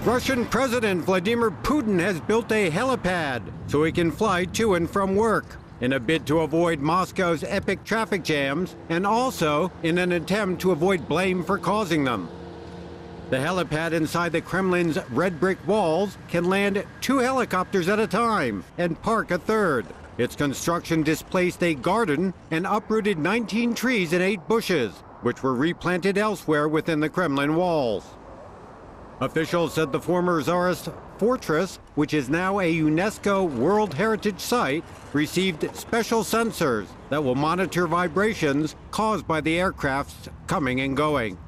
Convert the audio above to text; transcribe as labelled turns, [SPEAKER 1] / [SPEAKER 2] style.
[SPEAKER 1] Russian President Vladimir Putin has built a helipad so he can fly to and from work in a bid to avoid Moscow's epic traffic jams and also in an attempt to avoid blame for causing them. The helipad inside the Kremlin's red brick walls can land 2 helicopters at a time and park a third. Its construction displaced a garden and uprooted 19 trees and 8 bushes, which were replanted elsewhere within the Kremlin walls. Officials said the former Tsarist fortress, which is now a UNESCO World Heritage Site, received special sensors that will monitor vibrations caused by the aircraft's coming and going.